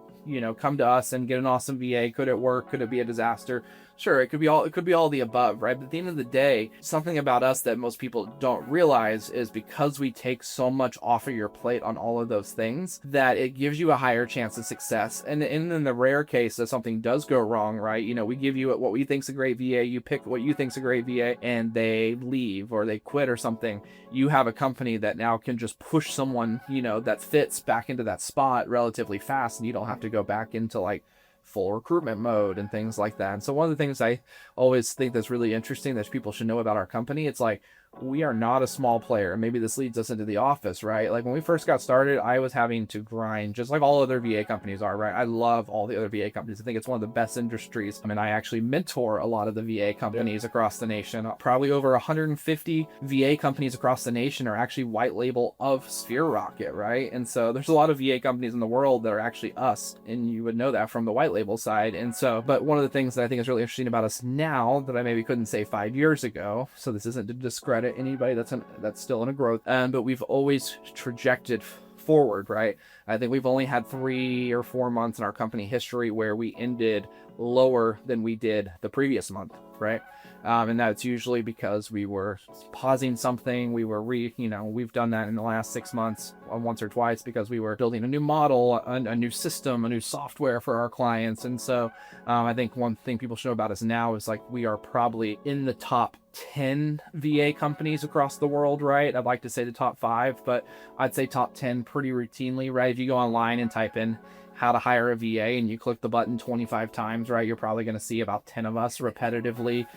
come to us and get an awesome VA? Could it work? Could it be a disaster? Sure, it could be all the above, right? But at the end of the day, something about us that most people don't realize is because we take so much off of your plate on all of those things, that it gives you a higher chance of success. And in the rare case that something does go wrong, right? We give you what we think's a great VA, you pick what you think's a great VA, and they leave or they quit or something. You have a company that now can just push someone, that fits back into that spot relatively fast, and you don't have to go back into like full recruitment mode and things like that. And so one of the things I always think that's really interesting that people should know about our company, it's like, we are not a small player. Maybe this leads us into the office, right? Like when we first got started, I was having to grind just like all other VA companies are, right? I love all the other VA companies. I think it's one of the best industries. I mean, I actually mentor a lot of the VA companies across the nation. Probably over 150 VA companies across the nation are actually white label of Sphere Rocket, right? And so there's a lot of VA companies in the world that are actually us, and you would know that from the white label side. And so, but one of the things that I think is really interesting about us now that I maybe couldn't say 5 years ago, so this isn't to discredit anybody that's still in a growth, but we've always trajected forward, right? I think we've only had 3 or 4 months in our company history where we ended lower than we did the previous month, right? And that's usually because we were pausing something. We were we've done that in the last 6 months once or twice because we were building a new model, a new system, a new software for our clients. And so I think one thing people should know about us now is like we are probably in the top 10 VA companies across the world, right? I'd like to say the top 5, but I'd say top 10 pretty routinely, right? If you go online and type in how to hire a VA and you click the button 25 times, right, you're probably going to see about 10 of us repetitively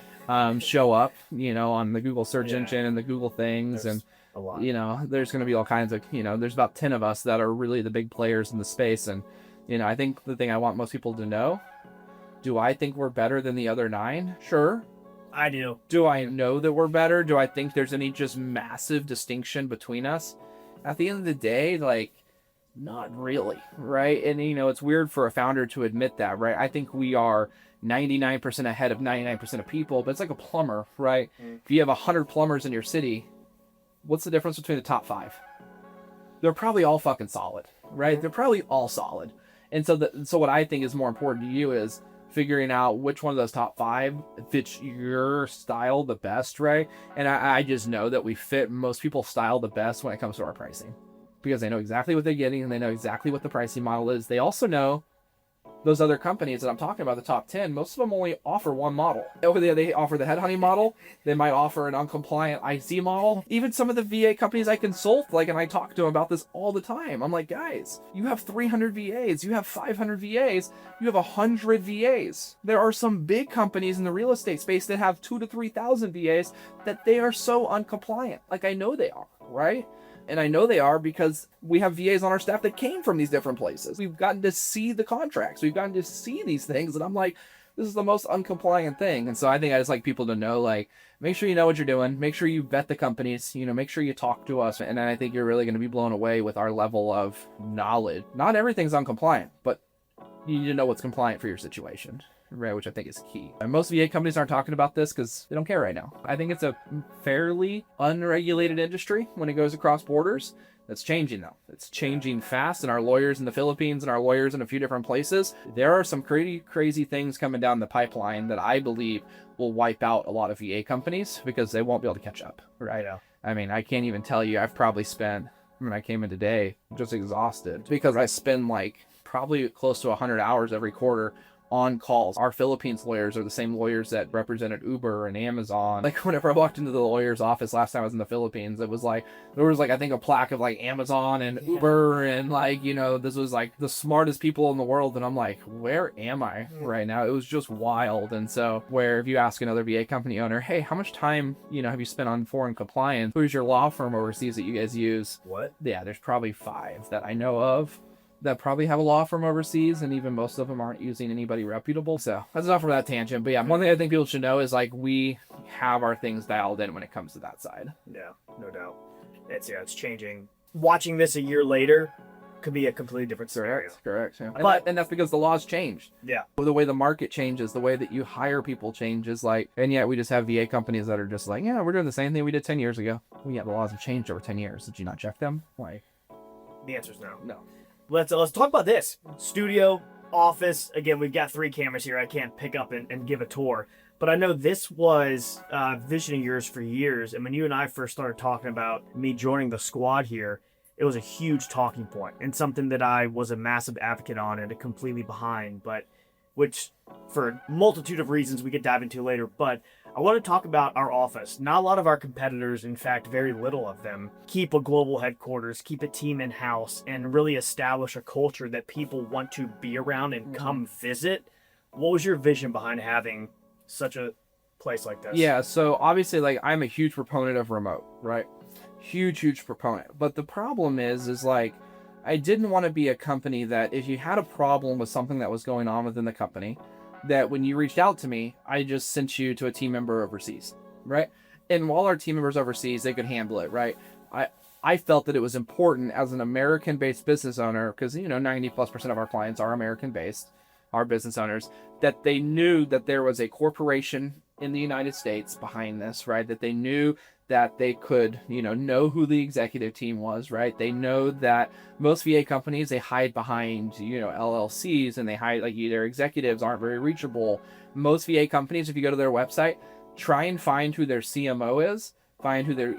show up, on the Google search engine and the Google things. There's a lot. There's going to be all kinds of, there's about 10 of us that are really the big players in the space. And, I think the thing I want most people to know, do I think we're better than the other 9? Sure.
I do.
Do I know that we're better? Do I think there's any just massive distinction between us? At the end of the day, like, not really, right? And, it's weird for a founder to admit that, right? I think we are 99% ahead of 99% of people, but it's like a plumber, right? If you have 100 plumbers in your city, what's the difference between the top 5? They're probably all fucking solid, right? They're probably all solid. And so what I think is more important to you is figuring out which one of those top 5 fits your style the best, right? And I just know that we fit most people's style the best when it comes to our pricing, because they know exactly what they're getting and they know exactly what the pricing model is. They also know those other companies that I'm talking about, the top 10, most of them only offer one model. They offer the headhunting model. They might offer an uncompliant IC model. Even some of the VA companies I consult, and I talk to them about this all the time. I'm like, guys, you have 300 VAs, you have 500 VAs, you have 100 VAs. There are some big companies in the real estate space that have 2,000 to 3,000 VAs that they are so uncompliant. I know they are, right? And I know they are because we have VAs on our staff that came from these different places. We've gotten to see the contracts. We've gotten to see these things. And I'm like, this is the most uncompliant thing. And so I think I just like people to know, make sure you know what you're doing. Make sure you vet the companies, make sure you talk to us. And I think you're really going to be blown away with our level of knowledge. Not everything's uncompliant, but you need to know what's compliant for your situation, right? Which I think is key. And most VA companies aren't talking about this because they don't care right now. I think it's a fairly unregulated industry when it goes across borders. That's changing though. It's changing fast, and our lawyers in the Philippines and our lawyers in a few different places, there are some crazy things coming down the pipeline that I believe will wipe out a lot of VA companies because they won't be able to catch up, right? Yeah. I mean, I can't even tell you, I've probably spent, when I came in today, just exhausted because I spend probably close to 100 hours every quarter on calls. Our Philippines lawyers are the same lawyers that represented Uber and Amazon. Like whenever I walked into the lawyer's office last time I was in the Philippines, it was like, there was like, I think a plaque of like Amazon and Uber and like, this was like the smartest people in the world. And I'm like, where am I right now? It was just wild. And so where if you ask another VA company owner, hey, how much time, have you spent on foreign compliance? Who's your law firm overseas that you guys use?
What?
Yeah, there's probably 5 that I know of that probably have a law firm overseas, and even most of them aren't using anybody reputable. So that's enough for that tangent. But yeah, one thing I think people should know is like we have our things dialed in when it comes to that side.
Yeah, no doubt. It's changing. Watching this a year later could be a completely different scenario.
Correct. Yeah.
But
and that's because the laws changed.
Yeah.
The way the market changes, the way that you hire people changes. Like, and yet we just have VA companies that are just like, yeah, we're doing the same thing we did 10 years ago. Well, yeah, the laws have changed over 10 years. Did you not check them? Like,
the answer is no.
No.
Let's talk about this. Studio, office. Again, we've got 3 cameras here. I can't pick up and give a tour. But I know this was a vision of yours for years. And when you and I first started talking about me joining the squad here, it was a huge talking point and something that I was a massive advocate on and completely behind, but which for a multitude of reasons we could dive into later. But I want to talk about our office. Not a lot of our competitors, in fact, very little of them, keep a global headquarters, keep a team in-house, and really establish a culture that people want to be around and come visit. What was your vision behind having such a place like this?
Yeah, so obviously, like, I'm a huge proponent of remote, right? Huge proponent. But the problem is like, I didn't want to be a company that if you had a problem with something that was going on within the company, that when you reached out to me, I just sent you to a team member overseas, right? And while our team members overseas, they could handle it, right? I felt that it was important as an American-based business owner, because 90+% of our clients are American-based, our business owners, that they knew that there was a corporation in the United States behind this, right? That they knew that they could, know who the executive team was, right? They know that most VA companies, they hide behind, LLCs, and they hide, like, their executives aren't very reachable. Most VA companies, if you go to their website, try and find who their CMO is, find who their,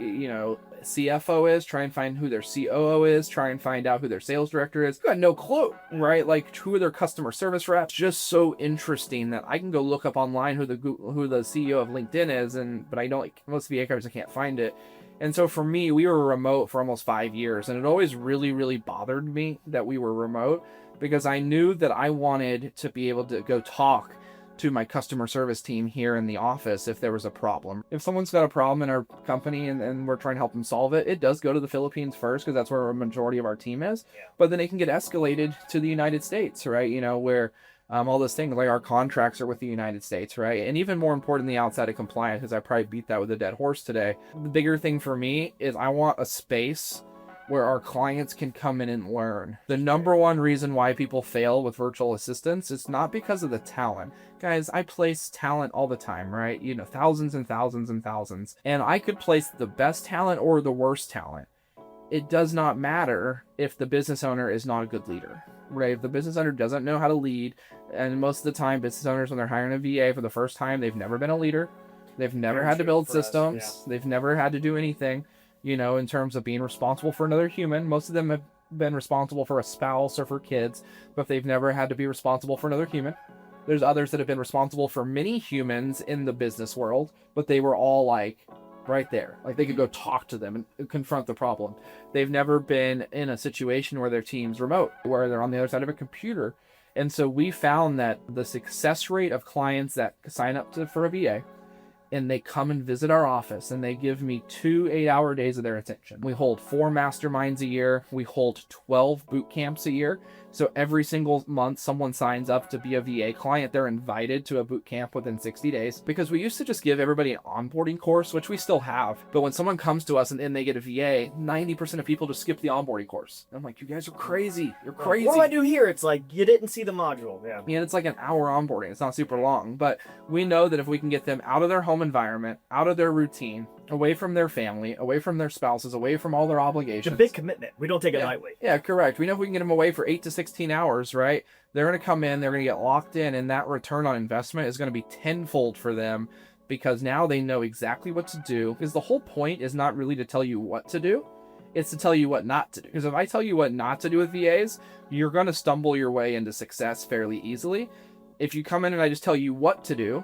CFO is, try and find who their COO is, try and find out who their sales director is. You got no clue, right? Like, who are their customer service reps? Just so interesting that I can go look up online who the CEO of LinkedIn is, but I don't, like, most VA companies, I can't find it. And so for me, we were remote for almost 5 years, and it always really bothered me that we were remote, because I knew that I wanted to be able to go talk to my customer service team here in the office if there was a problem. If someone's got a problem in our company and we're trying to help them solve it, it does go to the Philippines first, because that's where a majority of our team is. Yeah. But then it can get escalated to the United States, right? Where all those things, like our contracts are with the United States, right? And even more important, the outside of compliance, because I probably beat that with a dead horse today. The bigger thing for me is I want a space where our clients can come in and learn. The number one reason why people fail with virtual assistants is not because of the talent. Guys, I place talent all the time, right? Thousands and thousands and thousands. And I could place the best talent or the worst talent. It does not matter if the business owner is not a good leader, right? If the business owner doesn't know how to lead, and most of the time, business owners, when they're hiring a VA for the first time, they've never been a leader. They've never had to build systems. Yeah. They've never had to do anything. In terms of being responsible for another human. Most of them have been responsible for a spouse or for kids, but they've never had to be responsible for another human. There's others that have been responsible for many humans in the business world, but they were all like right there. Like they could go talk to them and confront the problem. They've never been in a situation where their team's remote, where they're on the other side of a computer. And so we found that the success rate of clients that sign up for a VA and they come and visit our office and they give me 2 8-hour days of their attention. We hold 4 masterminds a year. We hold 12 boot camps a year. So every single month someone signs up to be a VA client, they're invited to a boot camp within 60 days. Because we used to just give everybody an onboarding course, which we still have. But when someone comes to us and then they get a VA, 90% of people just skip the onboarding course. I'm like, you guys are crazy. You're crazy.
What do I do here? It's like, you didn't see the module. Yeah.
And it's like an hour onboarding. It's not super long. But we know that if we can get them out of their home environment, out of their routine, away from their family, away from their spouses, away from all their obligations.
It's a big commitment. We don't take it lightly.
Yeah, correct. We know if we can get them away for 8 to 16 hours, right? They're going to come in, they're going to get locked in, and that return on investment is going to be tenfold for them, because now they know exactly what to do. Because the whole point is not really to tell you what to do, it's to tell you what not to do. Because if I tell you what not to do with VAs, you're going to stumble your way into success fairly easily. If you come in and I just tell you what to do,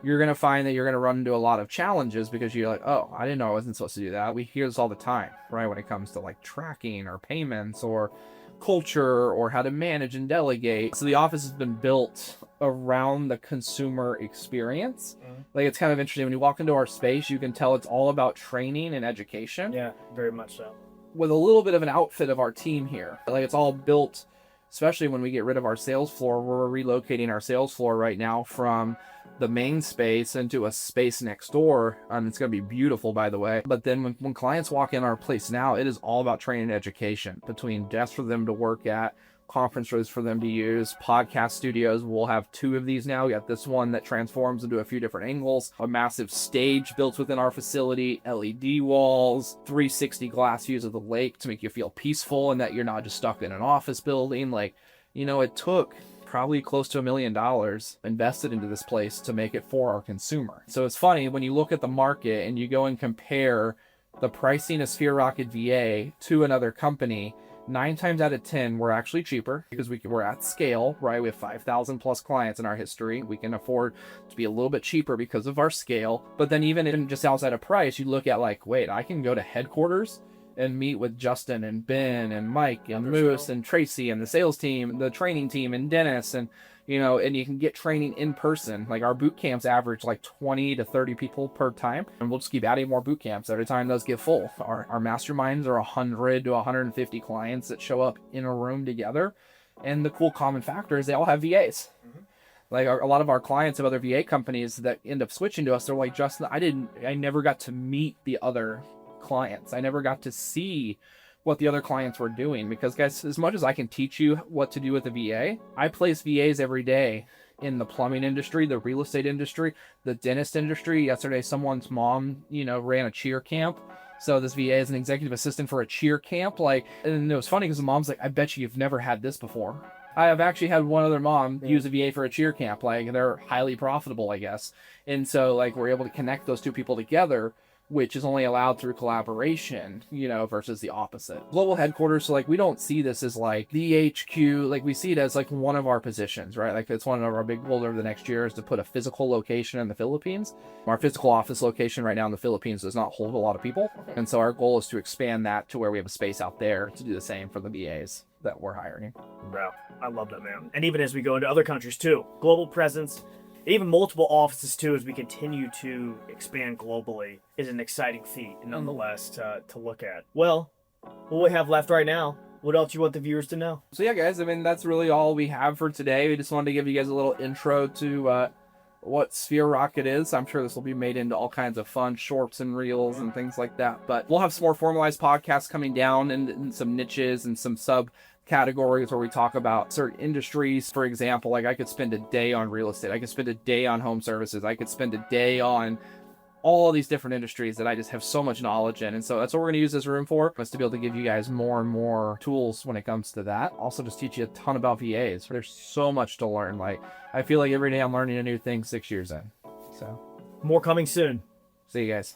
you're going to find that you're going to run into a lot of challenges because you're like, oh, I didn't know I wasn't supposed to do that. We hear this all the time, right? When it comes to like tracking or payments or culture or how to manage and delegate. So the office has been built around the consumer experience. Like, it's kind of interesting when you walk into our space, you can tell it's all about training and education.
Yeah, very much so.
With a little bit of an outfit of our team here. Like, it's all built, especially when we get rid of our sales floor. We're relocating our sales floor right now from the main space into a space next door, and it's going to be beautiful, by the way. But then when clients walk in our place now, it is all about training and education, between desks for them to work at, conference rooms for them to use, podcast studios. We'll have 2 of these now. We got this one that transforms into a few different angles, a massive stage built within our facility, LED walls, 360 glass views of the lake to make you feel peaceful and that you're not just stuck in an office building. Like, it took probably close to $1 million invested into this place to make it for our consumer. So it's funny when you look at the market and you go and compare the pricing of Sphere Rocket VA to another company, 9 times out of 10 we're actually cheaper because we're at scale, right? We have 5,000 plus clients in our history. We can afford to be a little bit cheaper because of our scale. But then even just outside of price, you look at like, wait, I can go to headquarters and meet with Justin and Ben and Mike and Moose and Tracy and the sales team, the training team, and Dennis, and and you can get training in person. Like, our boot camps average like 20 to 30 people per time, and we'll just keep adding more boot camps every time those get full. Our masterminds are 100 to 150 clients that show up in a room together, and the cool common factor is they all have VAs. Like, a lot of our clients have other VA companies that end up switching to us. They're like, Justin, I never got to meet the other clients. I never got to see what the other clients were doing, because, guys, as much as I can teach you what to do with a VA, I place VAs every day in the plumbing industry, the real estate industry, the dentist industry. Yesterday, someone's mom, ran a cheer camp. So this VA is an executive assistant for a cheer camp. Like, and it was funny because the mom's like, I bet you've never had this before. I have actually had one other mom use a VA for a cheer camp. Like, they're highly profitable, I guess. And so, like, we're able to connect those 2 people together, which is only allowed through collaboration, versus the opposite. Global headquarters, so like, we don't see this as like the HQ, like, we see it as like one of our positions, right? Like, it's one of our big goals over the next year is to put a physical location in the Philippines. Our physical office location right now in the Philippines does not hold a lot of people. And so our goal is to expand that to where we have a space out there to do the same for the VAs that we're hiring.
Bro, I love that, man. And even as we go into other countries too, global presence, even multiple offices too, as we continue to expand globally, is an exciting feat nonetheless to look at. Well, what we have left right now, what else you want the viewers to know?
So yeah, guys, that's really all we have for today. We just wanted to give you guys a little intro to what Sphere Rocket is. I'm sure this will be made into all kinds of fun shorts and reels and things like that. But we'll have some more formalized podcasts coming down and some niches and some sub categories where we talk about certain industries. For example, like, I could spend a day on real estate. I could spend a day on home services. I could spend a day on all these different industries that I just have so much knowledge in. And so that's what we're going to use this room for, is to be able to give you guys more and more tools when it comes to that. Also, just teach you a ton about VAs. There's so much to learn. Like, I feel like every day I'm learning a new thing 6 years in. So
more coming soon.
See you guys.